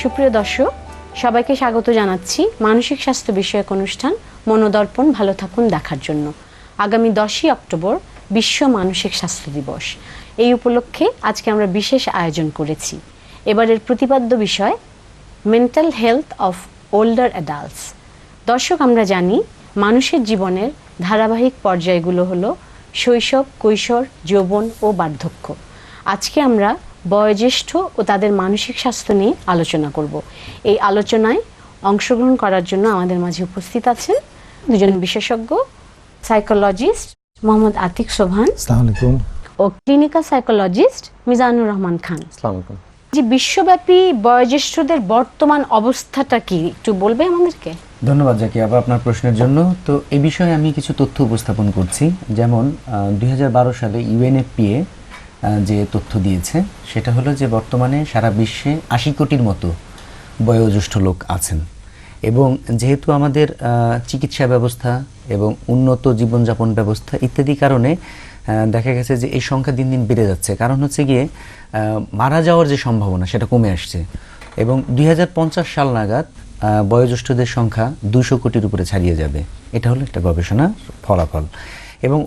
সুপ্রিয় দর্শক, সবাইকে স্বাগত জানাচ্ছি মানসিক স্বাস্থ্য বিষয়ক অনুষ্ঠান মনোদর্পণ ভালো থাকুন দেখার জন্য। আগামী 10ই অক্টোবর বিশ্ব মানসিক স্বাস্থ্য দিবস। এই উপলক্ষে আজকে আমরা বিশেষ আয়োজন করেছি। এবারের প্রতিপাদ্য বিষয় mental health of older adults. দর্শক, আমরা জানি মানুষের জীবনের ধারাবাহিক পর্যায়গুলো হলো শৈশব, কৈশোর, যৌবন ও বার্ধক্য। আজকে আমরা বয়োজ্যেষ্ঠ ও তাদের মানসিক স্বাস্থ্য নিয়ে আলোচনা করব। এই আলোচনায় অংশগ্রহণ করার জন্য আমাদের মাঝে উপস্থিত আছেন দুজন বিশেষজ্ঞ, সাইকোলজিস্ট মোহাম্মদ আতিক সোবহান ও ক্লিনিক্যাল সাইকোলজিস্ট মিজানুর রহমান খান। যে বিশ্বব্যাপী বয়োজ্যেষ্ঠদের বর্তমান অবস্থাটা কি একটু বলবে আমাদেরকে? ধন্যবাদ জাকি আপা আপনার প্রশ্নের জন্য। তো এই বিষয়ে আমি কিছু তথ্য উপস্থাপন করছি। যেমন 2012 সালে ইউএনএফপিএ যে তথ্য দিয়েছে সেটা হলো যে বর্তমানে সারা বিশ্বে 80 কোটির মতো বয়োজ্যেষ্ঠ লোক আছেন, এবং যেহেতু আমাদের চিকিৎসা ব্যবস্থা এবং উন্নত জীবনযাপন ব্যবস্থা ইত্যাদি কারণে দেখা গেছে যে এই সংখ্যা দিন দিন বেড়ে যাচ্ছে। কারণ হচ্ছে গিয়ে মারা যাওয়ার যে সম্ভাবনা সেটা কমে আসছে, এবং 2050 সাল নাগাদ বয়োজ্যেষ্ঠদের সংখ্যা 200 কোটির উপরে ছাড়িয়ে যাবে। এটা হলো একটা গবেষণা ফলাফল। এবং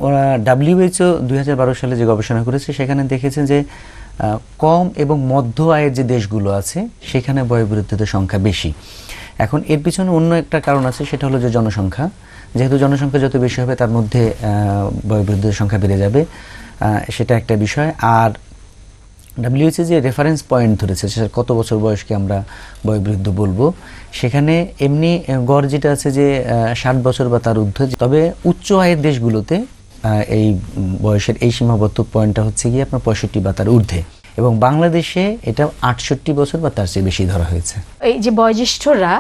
WHO 2012 সালে যে গবেষণা করেছে সেখানে দেখেছে যে কম এবং মধ্য আয়ের যে দেশগুলো আছে সেখানে বয়োবৃদ্ধদের সংখ্যা বেশি। এখন এর পিছনে অন্য একটা কারণ আছে, সেটা হলো যে জনসংখ্যা। যেহেতু জনসংখ্যা যত বেশি হবে তার মধ্যে বয়োবৃদ্ধদের সংখ্যা বেড়ে যাবে, সেটা একটা বিষয়। আর WHO যে রেফারেন্স পয়েন্ট ধরেছে সেটা কত বছর বয়সকে আমরা বয়োবৃদ্ধ বলবো, সেখানে এমনি গড় যেটা আছে যে 60 বছর বা তার ঊর্ধ্বে। তবে উচ্চ আয়ের দেশগুলোতে এই বয়সের এই সীমাবদ্ধ পয়েন্টটা হচ্ছে গিয়ে আপনার 65 বা তার ঊর্ধ্বে, এবং বাংলাদেশে এটা 68 বছর বা তার চেয়ে বেশি ধরা হয়েছে। এই যে বয়োজ্যেষ্ঠরা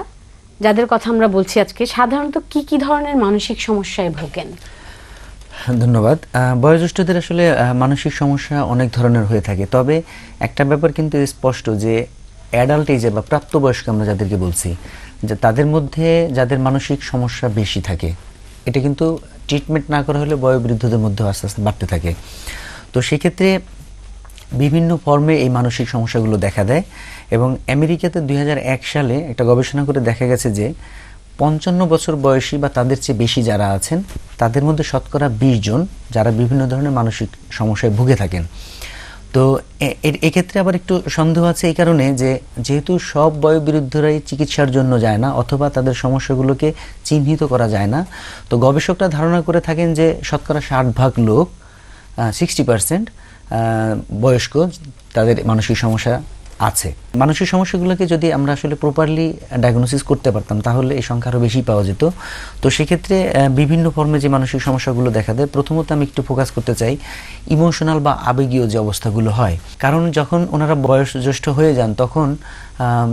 যাদের কথা আমরা বলছি আজকে, সাধারণত কি কি ধরনের মানসিক সমস্যায় ভোগেন? ধন্যবাদ। বয়োজ্যেষ্ঠদের আসলে মানসিক সমস্যা অনেক ধরনের হয়ে থাকে, তবে একটা ব্যাপার কিন্তু স্পষ্ট যে অ্যাডাল্ট এজে বা প্রাপ্তবয়স্ক আমরা যাদেরকে বলছি, যে তাদের মধ্যে যাদের মানসিক সমস্যা বেশি থাকে, এটা কিন্তু ট্রিটমেন্ট না করা হলে বয়োবৃদ্ধদের মধ্যে আস্তে আস্তে বাড়তে থাকে। তো সেক্ষেত্রে বিভিন্ন ফর্মে এই মানসিক সমস্যাগুলো দেখা দেয়, এবং আমেরিকাতে 2001 সালে একটা গবেষণা করে দেখা গেছে যে 55 বছর বয়সী বা তাদের চেয়ে বেশি যারা আছেন তাদের মধ্যে শতকরা 20 জন যারা বিভিন্ন ধরনের মানসিক সমস্যায় ভুগে থাকেন। তো এক্ষেত্রে আবার একটু সন্দেহ আছে এই কারণে যে যেহেতু সব বয়োবৃদ্ধরাই চিকিৎসার জন্য যায় না, অথবা তাদের সমস্যাগুলোকে চিহ্নিত করা যায় না, তো গবেষকরা ধারণা করে থাকেন যে শতকরা 60% লোক 60% বয়স্ক তাদের মানসিক সমস্যা আছে। মানসিক সমস্যাগুলোকে যদি আমরা আসলে প্রপারলি ডায়াগনোসিস করতে পারতাম তাহলে এই সংখ্যা আরও বেশি পাওয়া যেত। তো সেক্ষেত্রে বিভিন্ন ফর্মে যে মানসিক সমস্যাগুলো দেখা দেয়, প্রথমত আমি একটু ফোকাস করতে চাই ইমোশনাল বা আবেগীয় যে অবস্থাগুলো হয়। কারণ যখন ওনারা বয়সজ্যেষ্ঠ হয়ে যান তখন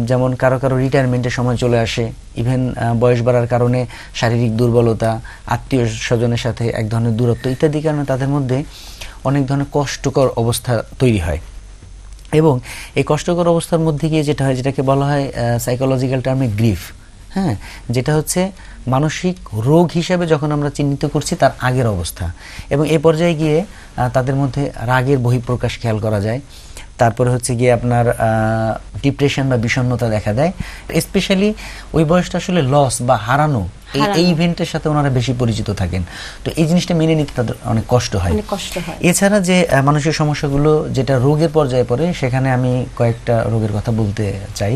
যেমন কারো কারো রিটায়ারমেন্টের সময় চলে আসে, ইভেন বয়স বাড়ার কারণে শারীরিক দুর্বলতা, আত্মীয় স্বজনের সাথে এক ধরনের দূরত্ব ইত্যাদি কারণে তাদের মধ্যে অনেক ধরনের কষ্টকর অবস্থা তৈরি হয়। এবং এই কষ্টকর অবস্থার মধ্যে গিয়ে যেটা হয়, যেটাকে বলা হয় সাইকোলজিক্যাল টার্মে গ্রিফ, হ্যাঁ, যেটা হচ্ছে মানসিক রোগ হিসাবে যখন আমরা চিহ্নিত করছি তার আগের অবস্থা। এবং এই পর্যায়ে গিয়ে তাদের মধ্যে রাগের বহিঃপ্রকাশ খেয়াল করা যায়। তারপরে হচ্ছে গিয়ে আপনার ডিপ্রেশন বা বিষণ্ণতা দেখা দেয়। স্পেশালি ওই বয়সটা আসলে লস বা হারানো এই ইভেন্টের সাথে ওনারা বেশি পরিচিত থাকেন। তো এই জিনিসটা মেনে নিতে তাদের অনেক কষ্ট হয়। এছাড়া যে মানসিক সমস্যাগুলো যেটা রোগের পর্যায়ে পড়ে, সেখানে আমি কয়েকটা রোগের কথা বলতে চাই।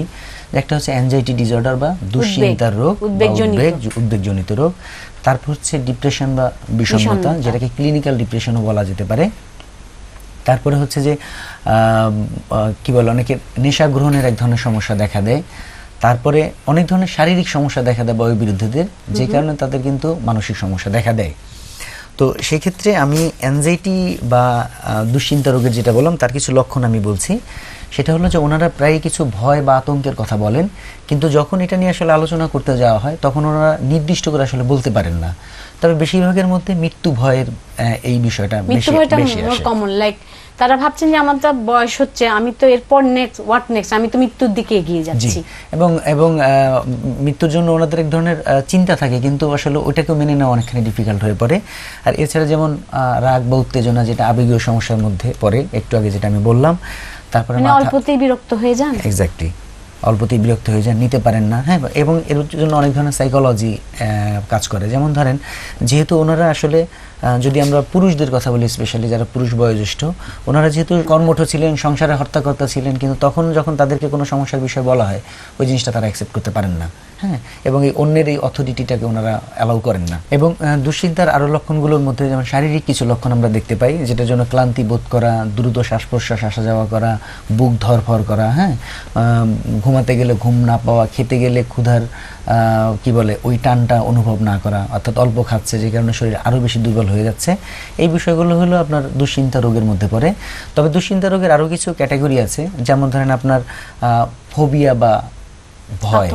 একটা হচ্ছে অ্যাংজাইটি ডিসঅর্ডার বা দুশ্চিন্তার রোগ, উদ্বেগজনিত রোগ। তারপর হচ্ছে ডিপ্রেশন বা বিষণ্ণতা, যেটাকে ক্লিনিক্যাল ডিপ্রেশনও বলা যেতে পারে। তারপরে হচ্ছে যে কি বলে, অনেকের নেশা গ্রহণের এক ধরনের সমস্যা দেখা দেয়। তারপরে অনেক ধরনের শারীরিক সমস্যা দেখা দেয় বয়োবৃদ্ধদের, যে কারণে তাদের কিন্তু মানসিক সমস্যা দেখা দেয়। তো সেক্ষেত্রে আমি অ্যাংজাইটি বা দুশ্চিন্তা রোগের যেটা বললাম তার কিছু লক্ষণ আমি বলছি। সেটা হলো যে ওনারা প্রায় কিছু ভয় বা আতঙ্কের কথা বলেন, কিন্তু যখন এটা নিয়ে আসলে আলোচনা করতে যাওয়া হয় তখন ওনারা নির্দিষ্ট করে আসলে বলতে পারেন না। তবে বেশিরভাগের মধ্যে মৃত্যু ভয়ের এই বিষয়টা বেশি আসে। তারা ভাবছেন যে আমার তো বয়স হচ্ছে, আমি তো এরপর হোয়াট নেক্সট, আমি তো মৃত্যুর দিকে এগিয়ে যাচ্ছি। এবং মৃত্যুর জন্য ওনাদের এক ধরনের চিন্তা থাকে, কিন্তু আসলে ওইটাকেও মেনে নেওয়া অনেকখানি ডিফিকাল্ট হয়ে পড়ে। আর এছাড়া যেমন রাগ বা উত্তেজনা, যেটা আবেগীয় সমস্যার মধ্যে পড়ে, একটু আগে যেটা আমি বললাম। তারপরে অল্পতেই বিরক্ত হয়ে যান। এক্স্যাক্টলি। অল্পতেই বিরক্ত হয়ে যান, নিতে পারেন না, হ্যাঁ। এবং এর জন্য অনেক ধরনের সাইকোলজি কাজ করে। যেমন ধরেন, যেহেতু ওনারা আসলে যদি আমরা পুরুষদের কথা বলি, স্পেশালি যারা পুরুষ বয়োজ্যেষ্ঠ, ওনারা যেহেতু কর্মঠ ছিলেন, সংসারে হর্তাকর্তা ছিলেন, কিন্তু তখন যখন তাদেরকে কোনো সমস্যার বিষয় বলা হয়, ওই জিনিসটা তারা অ্যাকসেপ্ট করতে পারেন না, হ্যাঁ। এবং এই অন্যের এই অথরিটিটাকে ওনারা অ্যালাউ করেন না। এবং দুশ্চিন্তার আরও লক্ষণগুলোর মধ্যে যেমন শারীরিক কিছু লক্ষণ আমরা দেখতে পাই, যেটার জন্য ক্লান্তি বোধ করা, দ্রুত শ্বাস প্রশ্বাস আসা যাওয়া করা, বুক ধরফর করা, হ্যাঁ, ঘুমাতে গেলে ঘুম না পাওয়া, খেতে গেলে ক্ষুধার কি বলে ওই টানটা অনুভব না করা, অর্থাৎ অল্প খাচ্ছে যে কারণে শরীর আরও বেশি দুর্বল হয়ে যাচ্ছে। এই বিষয়গুলো হলো আপনার দুশ্চিন্তা রোগের মধ্যে পড়ে। তবে দুশ্চিন্তা রোগের আরও কিছু ক্যাটাগরি আছে, যেমন ধরেন আপনার ফোবিয়া বা ভয়,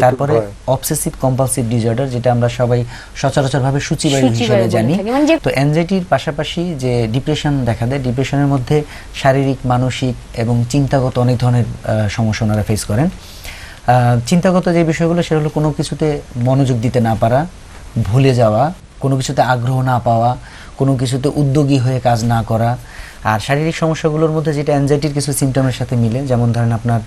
তারপরে অবসেসিভ কম্পালসিভ ডিসঅর্ডার, যেটা আমরা সবাই সচরাচরভাবে সূচিবায়ু হিসেবে জানি। তো অ্যাংজাইটির পাশাপাশি যে ডিপ্রেশন দেখা দেয়, ডিপ্রেশনের মধ্যে শারীরিক, মানসিক এবং চিন্তাগত অনেক ধরনের সমস্যা ওনারা ফেস করেন। চিন্তাগত যে বিষয়গুলো, সেটা হলো কোনো কিছুতে মনোযোগ দিতে না পারা, ভুলে যাওয়া, কোনো কিছুতে আগ্রহ না পাওয়া, কোনো কিছুতে উদ্যোগী হয়ে কাজ না করা। আর শারীরিক সমস্যাগুলোর মধ্যে যেটা অ্যাংজাইটির কিছু সিমটমের সাথে মিলে, যেমন ধরেন আপনার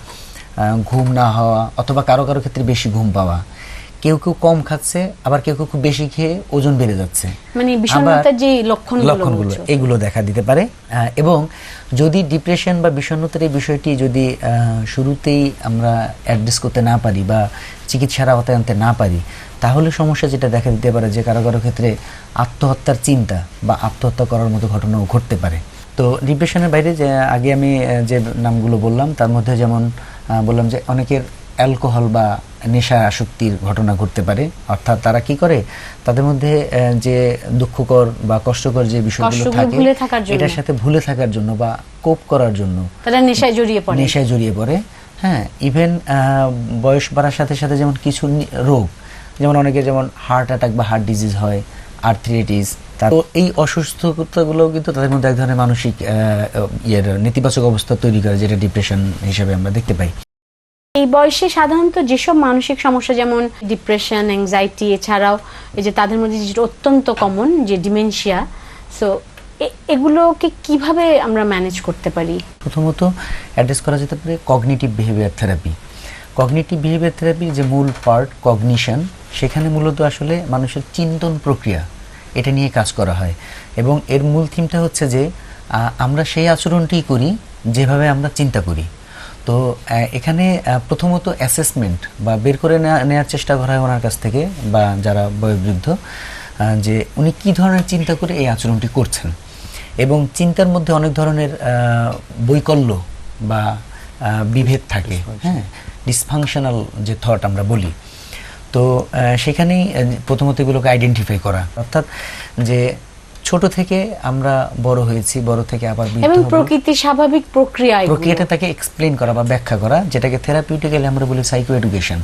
ঘুম না হওয়া, অথবা কারো কারো ক্ষেত্রে বেশি ঘুম পাওয়া, কেউ কেউ কম খাচ্ছে, আবার কেউ কেউ খুব বেশি খেয়ে ওজন বেড়ে যাচ্ছে, মানে বিষণ্ণতার যে লক্ষণগুলো এগুলো দেখা দিতে পারে। এবং যদি ডিপ্রেশন বা বিষণ্ণতার এই বিষয়টি যদি শুরুতেই আমরা অ্যাড্রেস করতে না পারি বা চিকিৎসার আওতায় আনতে না পারি, তাহলে সমস্যা যেটা দেখা দিতে পারে যে কারো কারো ক্ষেত্রে আত্মহত্যার চিন্তা বা আত্মহত্যা করার মতো ঘটনাও ঘটতে পারে। তো ডিপ্রেশনের বাইরে যে আগে আমি যে নামগুলো বললাম, তার মধ্যে যেমন বললাম যে অনেকের অ্যালকোহল বা নেশা আসক্তির ঘটনা ঘটতে পারে। অর্থাৎ তারা কি করে, তাদের মধ্যে যে দুঃখকর বা কষ্টকর যে বিষয়গুলো থাকে, এটার সাথে ভুলে থাকার জন্য বা কোপ করার জন্য তারা নেশায় জড়িয়ে পড়ে, হ্যাঁ। ইভেন বয়স বাড়ার সাথে সাথে যেমন কিছু রোগ, যেমন অনেকের যেমন হার্ট অ্যাটাক বা হার্ট ডিজিজ হয়, আর্থ্রাইটিস, তো এই অসুস্থতাগুলো কিন্তু তাদের মধ্যে এক ধরনের মানসিক নেতিবাচক অবস্থা তৈরি করে, যেটা ডিপ্রেশন হিসেবে আমরা দেখতে পাই। এই বয়সে সাধারণত যেসব মানসিক সমস্যা, যেমন ডিপ্রেশন, অ্যাংজাইটি, এছাড়াও এই যে তাদের মধ্যে যেটা অত্যন্ত কমন যে ডিমেনশিয়া, সো এগুলোকে কিভাবে আমরা ম্যানেজ করতে পারি? প্রথমত অ্যাড্রেস করা যেতে পারে cognitive behaviour therapy. Cognitive behaviour থেরাপির যে মূল পার্ট কগনিশন, সেখানে মূলত আসলে মানুষের চিন্তন প্রক্রিয়া এটা নিয়ে কাজ করা হয়। এবং এর মূল থিমটা হচ্ছে যে আমরা সেই আচরণটিই করি যেভাবে আমরা চিন্তা করি। তো এখানে প্রথমত অ্যাসেসমেন্ট বা বের করে নেওয়ার চেষ্টা করা হয় ওনার কাছ থেকে, বা যারা বয়োবৃদ্ধ, যে উনি কী ধরনের চিন্তা করে এই আচরণটি করছেন। এবং চিন্তার মধ্যে অনেক ধরনের বৈকল্য বা বিভেদ থাকে, হ্যাঁ, ডিসফাংশনাল যে থট আমরা বলি। তো সেখানেই প্রথমত এগুলোকে আইডেন্টিফাই করা, অর্থাৎ যে ছোট থেকে আমরা বড় হয়েছি, বড় থেকে আবার এবং প্রকৃতির স্বাভাবিক প্রক্রিয়াটা তাকে এক্সপ্লেইন করা বা ব্যাখ্যা করা, যেটাকে থেরাপিউটিক্যালি আমরা বলি সাইকো এডুকেশন।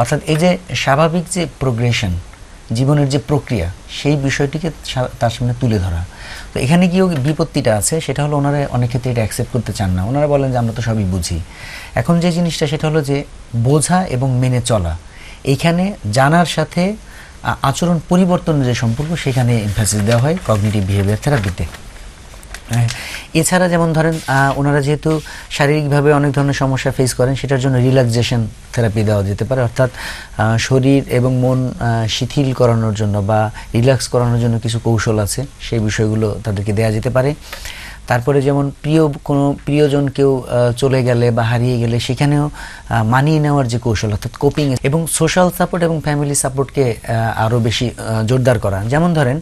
অর্থাৎ এই যে স্বাভাবিক যে প্রোগ্রেশন, জীবনের যে প্রক্রিয়া, সেই বিষয়টিকে তার সামনে তুলে ধরা। তো এখানে গিয়েও বিপত্তিটা আছে, সেটা হলো ওনারা অনেক ক্ষেত্রে এটা অ্যাকসেপ্ট করতে চান না। ওনারা বলেন যে আমরা তো সবই বুঝি। এখন যে জিনিসটা সেটা হলো যে বোঝা এবং মেনে চলা, এইখানে জানার সাথে আচরণ পরিবর্তনের যে সম্পর্ক, সেখানে এমফাসিস দেওয়া হয় কগনিটিভ বিহেভিয়ার থেরাপিতে। এছাড়া যেমন ধরেন ওনারা যেহেতু শারীরিকভাবে অনেক ধরনের সমস্যা ফেস করেন, সেটার জন্য রিল্যাক্সেশন থেরাপি দেওয়া যেতে পারে। অর্থাৎ শরীর এবং মন শিথিল করানোর জন্য বা রিল্যাক্স করানোর জন্য কিছু কৌশল আছে, সেই বিষয়গুলো তাদেরকে দেওয়া যেতে পারে। তারপরে যেমন কোনো প্রিয়জন কেউ চলে গেলে বা হারিয়ে গেলে, সেখানেও মানিয়ে নেওয়ার যে কৌশল, অর্থাৎ কোপিং, এবং সোশ্যাল সাপোর্ট এবং ফ্যামিলি সাপোর্টকে আরও বেশি জোরদার করা। যেমন ধরেন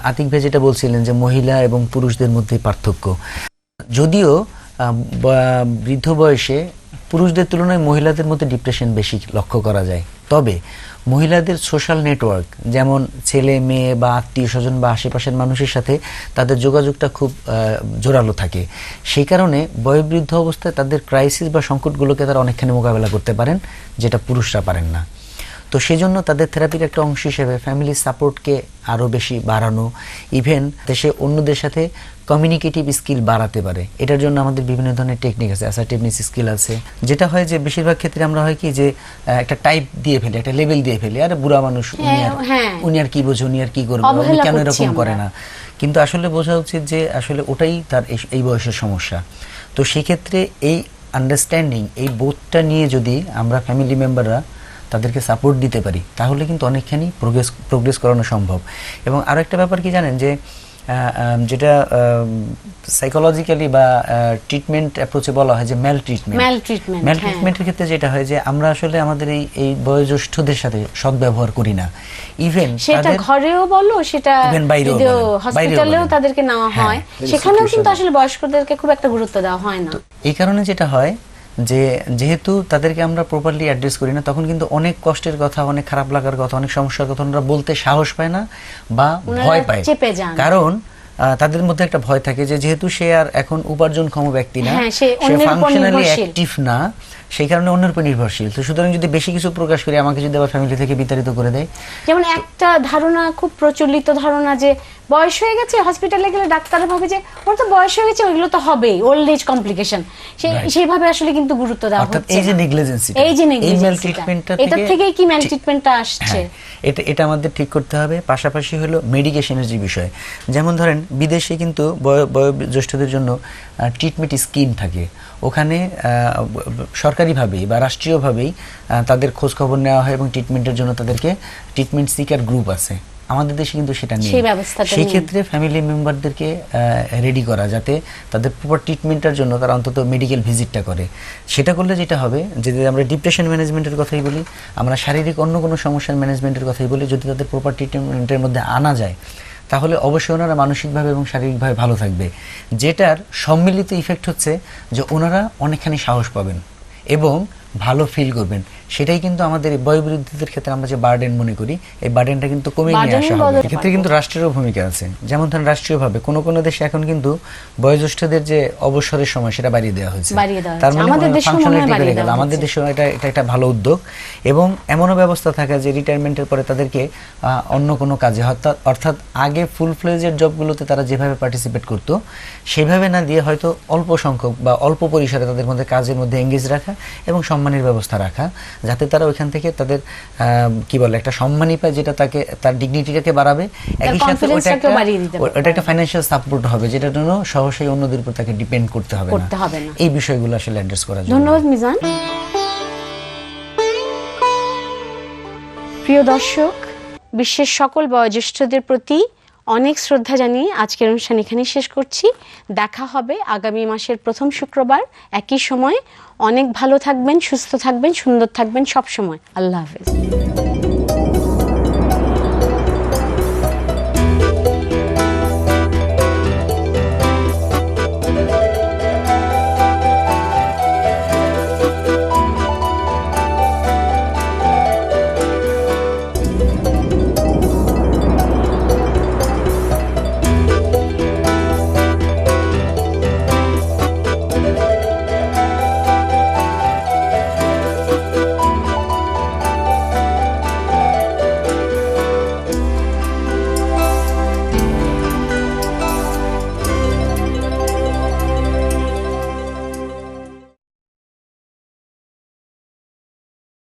আতিক ভাই যেটা বলছিলেন যে মহিলা এবং পুরুষদের মধ্যে পার্থক্য, যদিও বৃদ্ধ বয়সে পুরুষদের তুলনায় মহিলাদের মধ্যে ডিপ্রেশন বেশি লক্ষ্য করা যায়, তবে মহিলাদের সোশ্যাল নেটওয়ার্ক, যেমন ছেলে মেয়ে বা আত্মীয় স্বজন বা আশেপাশের মানুষের সাথে তাদের যোগাযোগটা খুব জোরালো থাকে। সেই কারণে বয়োবৃদ্ধ অবস্থায় তাদের ক্রাইসিস বা সংকটগুলোকে তারা অনেকখানি মোকাবেলা করতে পারেন, যেটা পুরুষরা পারেন না। তো সেই জন্য তাদের থেরাপির একটা অংশ হিসেবে ফ্যামিলি সাপোর্টকে আরও বেশি বাড়ানো, ইভেন দেশে অন্যদের সাথে কমিউনিকেটিভ স্কিল বাড়াতে পারে। এটার জন্য আমাদের বিভিন্ন ধরনের টেকনিক আছে, অ্যাসার্টিভনেস স্কিল আছে। যেটা হয় যে বেশিরভাগ ক্ষেত্রে আমরা হয় কি যে একটা টাইপ দিয়ে ফেলি, একটা লেভেল দিয়ে ফেলি, আরে বুড়া মানুষ, উনি আর কি বোঝে, উনি আর কি করবে, উনি কেন এরকম করে না। কিন্তু আসলে বোঝা উচিত যে আসলে ওটাই তার এই বয়সের সমস্যা। তো সেক্ষেত্রে এই আন্ডারস্ট্যান্ডিং, এই বোধটা নিয়ে যদি আমরা ফ্যামিলি মেম্বাররা তাদেরকে সাপোর্ট দিতে পারি তাহলে কিন্তু অনেকখানি প্রোগ্রেস করানো সম্ভব। এবং আরও একটা ব্যাপার কি জানেন, যে যেটা সাইকোলজিক্যালি বা ট্রিটমেন্ট অ্যাপ্রোচে বলা হয় যে ম্যাল ট্রিটমেন্টের ক্ষেত্রে যেটা হয় যে আমরা আসলে আমাদের এই বয়োজ্যেষ্ঠদের সাথে সদ্ব্যবহার করি না। ইভেন সেটা ঘরেও বলো, সেটা হসপিটালেও তাদেরকে নেওয়া হয়, সেখানেও কিন্তু আসলে বয়স্কদেরকে খুব একটা গুরুত্ব দেওয়া হয় না। এই কারণে যেটা হয় যে যেহেতু তাদেরকে আমরা প্রপারলি অ্যাড্রেস করি না, তখন কিন্তু অনেক কষ্টের কথা, অনেক খারাপ লাগার কথা, অনেক সমস্যার কথা ওনারা বলতে সাহস পায় না বা ভয় পায়। কারণ তাদের মধ্যে একটা ভয় থাকে যে যেহেতু সে আর এখন উপার্জনক্ষম ব্যক্তি না, সে ফাংশনালি অ্যাক্টিভ না, সেই কারণে অন্যের উপর নির্ভরশীল। তো সুতরাং যদি বেশি কিছু প্রকাশ করি আমাকে যদি আবার ফ্যামিলি থেকে বিতাড়িত করে দেয়। যেমন একটা ধারণা, খুব প্রচলিত ধারণা যে বয়স হয়ে গেছে, হসপিটালে গেলে ডাক্তার ভাবে যে ওর তো বয়স হয়ে গেছে, ওইগুলো তো হবেই, ওল্ড এজ কমপ্লিকেশন, সেইভাবে আসলে কিন্তু গুরুত্ব দেওয়া হচ্ছে। এই যে নেগলিজেন্সি, এই মেল ট্রিটমেন্টটা এটা থেকেই কি মেল ট্রিটমেন্টটা আসছে, এটা আমাদের ঠিক করতে হবে। পাশাপাশি হলো মেডিকেশনের যে বিষয়, যেমন ধরেন বিদেশে কিন্তু বয়োজ্যেষ্ঠদের জন্য ট্রিটমেন্ট স্কিম থাকে, ওখানে সরকারিভাবেই বা রাষ্ট্রীয়ভাবেই তাদের খোঁজ খবর নেওয়া হয় এবং ট্রিটমেন্টের জন্য তাদেরকে ট্রিটমেন্ট সিকার গ্রুপ আছে। আমাদের দেশে কিন্তু সেটা নেই। সেই ক্ষেত্রে ফ্যামিলি মেম্বারদেরকে রেডি করা, যাতে তাদের প্রপার ট্রিটমেন্টের জন্য তারা অন্তত মেডিকেল ভিজিটটা করে। সেটা করলে যেটা হবে, যদি আমরা ডিপ্রেশন ম্যানেজমেন্টের কথাই বলি, আমরা শারীরিক অন্য কোনো সমস্যার ম্যানেজমেন্টের কথাই বলি, যদি তাদের প্রপার ট্রিটমেন্টের মধ্যে আনা যায় তাহলে অবশ্যই ওনারা মানসিকভাবে এবং শারীরিকভাবে ভালো থাকবে, যেটার সম্মিলিত ইফেক্ট হচ্ছে যে ওনারা অনেকখানি সাহস পাবেন এবং ভালো ফিল করবেন। সেটাই কিন্তু আমাদের বয়োবৃদ্ধদের ক্ষেত্রে আমরা যে বার্ডেন মনে করি, এই বার্ডেনটা কিন্তু কমিয়ে নিয়ে আসা হবে। এক্ষেত্রে কিন্তু রাষ্ট্রেরও ভূমিকা আছে। যেমন ধরেন রাষ্ট্রীয়ভাবে কোনো কোনো দেশে এখন কিন্তু বয়োজ্যেষ্ঠদের যে অবসরের সময় সেটা বাড়িয়ে দেওয়া হয়েছে, তার মানে ফাংশনালিটি বেড়ে গেল। আমাদের দেশে এটা একটা ভালো উদ্যোগ। এবং এমনও ব্যবস্থা থাকে যে রিটায়ারমেন্টের পরে তাদেরকে অন্য কোনো কাজে, অর্থাৎ আগে ফুল ফ্লেজের জবগুলোতে তারা যেভাবে পার্টিসিপেট করতো সেভাবে না দিয়ে হয়তো অল্প সংখ্যক বা অল্প পরিসরে তাদের মধ্যে কাজের মধ্যে এঙ্গেজ রাখা এবং সম্মানের ব্যবস্থা রাখা, যাতে তারা ওইখান থেকে তাদের কি বলে একটা সম্মানই পায়, যেটা তাকে তার ডিগনিটিটাকে বাড়াবে, একই সাথে ওটা একটা ফাইন্যান্সিয়াল সাপোর্ট হবে, যেটার জন্য সহসাই অন্যদের উপর তাকে ডিপেন্ড করতে হবে না। এই বিষয়গুলো আসলে অ্যাড্রেস করা যায়। ধন্যবাদ মিজান। প্রিয় দর্শক, বিশ্বের সকল বয়োজ্যেষ্ঠদের প্রতি অনেক শ্রদ্ধা জানিয়ে আজকের অনুষ্ঠান এখানেই শেষ করছি। দেখা হবে আগামী মাসের প্রথম শুক্রবার একই সময়। অনেক ভালো থাকবেন, সুস্থ থাকবেন, সুন্দর থাকবেন সব সময়। আল্লাহ হাফেজ।